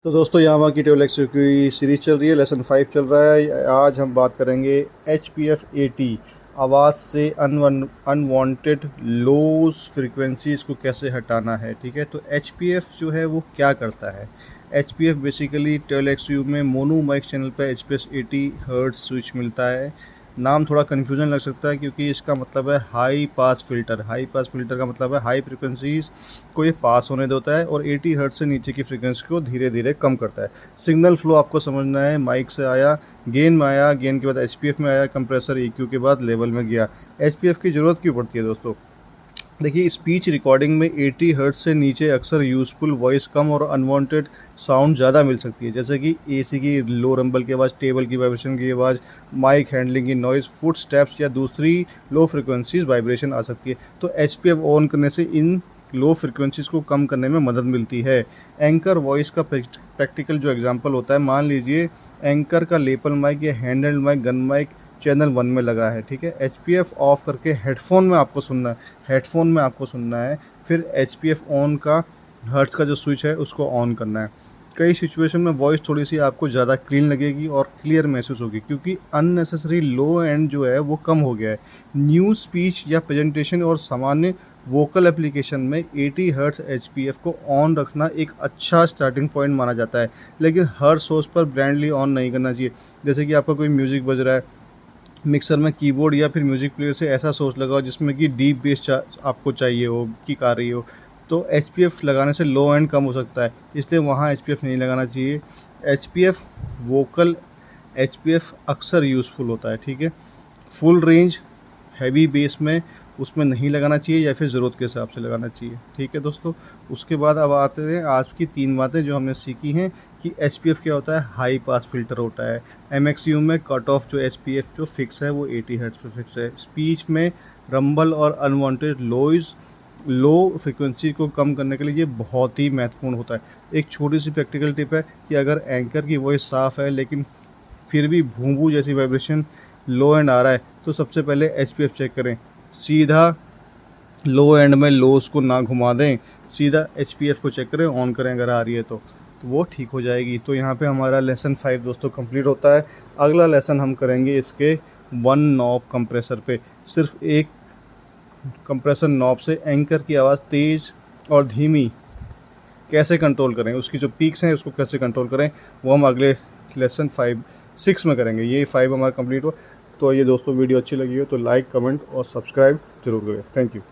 तो दोस्तों यामाहा की टेबल एक्स की सीरीज़ चल रही है, लेसन 5 चल रहा है। आज हम बात करेंगे HPF80 आवाज़ से अनवांटेड लोज फ्रीक्वेंसीज़ को कैसे हटाना है। ठीक है, तो HPF जो है वो क्या करता है। HPF बेसिकली टेबल एक्स में मोनो माइक चैनल पर HPF80 हर्ट्ज स्विच मिलता है। नाम थोड़ा कन्फ्यूजन लग सकता है क्योंकि इसका मतलब है high pass filter. High pass filter का मतलब है हाई फ्रिक्वेंसीज़ को ये पास होने देता है और 80 हर्ट्ज से नीचे की फ्रीक्वेंसी को धीरे धीरे कम करता है। सिग्नल फ्लो आपको समझना है, माइक से आया, गेन में आया, गेन के बाद HPF में आया, कंप्रेसर EQ के बाद लेवल में गया। HPF की ज़रूरत क्यों पड़ती है दोस्तों? देखिए, स्पीच रिकॉर्डिंग में 80 हर्ट्ज से नीचे अक्सर यूज़फुल वॉइस कम और अनवांटेड साउंड ज़्यादा मिल सकती है, जैसे कि AC की लो रंबल की आवाज़, टेबल की वाइब्रेशन की आवाज़, माइक हैंडलिंग की नॉइज़, फुट स्टेप्स या दूसरी लो फ्रिक्वेंसीज वाइब्रेशन आ सकती है। तो HPF ऑन करने से इन लो फ्रिक्वेंसीज को कम करने में मदद मिलती है। एंकर वॉइस का प्रैक्टिकल जो एग्जांपल होता है, मान लीजिए एंकर का लेपल माइक या handheld mic gun mic channel 1 में लगा है। ठीक है, HPF ऑफ करके हेडफोन में आपको सुनना है, फिर HPF ऑन का हर्ट्ज का जो स्विच है उसको ऑन करना है। कई सिचुएशन में वॉइस थोड़ी सी आपको ज़्यादा क्लीन लगेगी और क्लियर महसूस होगी क्योंकि अननेसेसरी लो एंड जो है वो कम हो गया है। न्यू स्पीच या प्रेजेंटेशन और सामान्य वोकल एप्लीकेशन में 80 हर्ट्ज HPF को ऑन रखना एक अच्छा स्टार्टिंग पॉइंट माना जाता है, लेकिन हर सोर्स पर ब्रांडली ऑन नहीं करना चाहिए। जैसे कि आपका कोई म्यूज़िक बज रहा है, मिक्सर में कीबोर्ड या फिर म्यूज़िक प्लेयर से ऐसा सोर्स लगाओ जिसमें कि डीप बेस आपको चाहिए हो, किक आ रही हो, तो HPF लगाने से लो एंड कम हो सकता है, इसलिए वहाँ HPF नहीं लगाना चाहिए। HPF वोकल HPF अक्सर यूज़फुल होता है। ठीक है, फुल रेंज हैवी बेस में उसमें नहीं लगाना चाहिए या फिर ज़रूरत के हिसाब से लगाना चाहिए। ठीक है दोस्तों, उसके बाद अब आते हैं आज की 3 बातें जो हमने सीखी हैं कि HPF क्या होता है। हाई पास फ़िल्टर होता है। MXU में कट ऑफ जो HPF जो फिक्स है वो 80 हर्ट्ज पे फिक्स है। स्पीच में रंबल और अनवांटेड लो फ्रिक्वेंसी को कम करने के लिए ये बहुत ही महत्वपूर्ण होता है। एक छोटी सी प्रैक्टिकल टिप है कि अगर एंकर की वॉइस साफ़ है लेकिन फिर भी भूं-भूं जैसी वाइब्रेशन लो एंड आ रहा है, तो सबसे पहले HPF चेक करें। सीधा लो एंड में लोस को ना घुमा दें, सीधा HPF को चेक करें, ऑन करें अगर आ रही है तो वो ठीक हो जाएगी। तो यहाँ पे हमारा लेसन 5 दोस्तों कंप्लीट होता है। अगला लेसन हम करेंगे इसके 1 नॉब कंप्रेसर पे। सिर्फ एक कंप्रेसर नॉब से एंकर की आवाज़ तेज़ और धीमी कैसे कंट्रोल करें, उसकी जो पीक्स हैं उसको कैसे कंट्रोल करें, वो हम अगले लेसन 6 में करेंगे। ये 5 हमारा कंप्लीट हुआ। तो ये दोस्तों वीडियो अच्छी लगी हो तो लाइक, कमेंट और सब्सक्राइब जरूर करें। Thank you.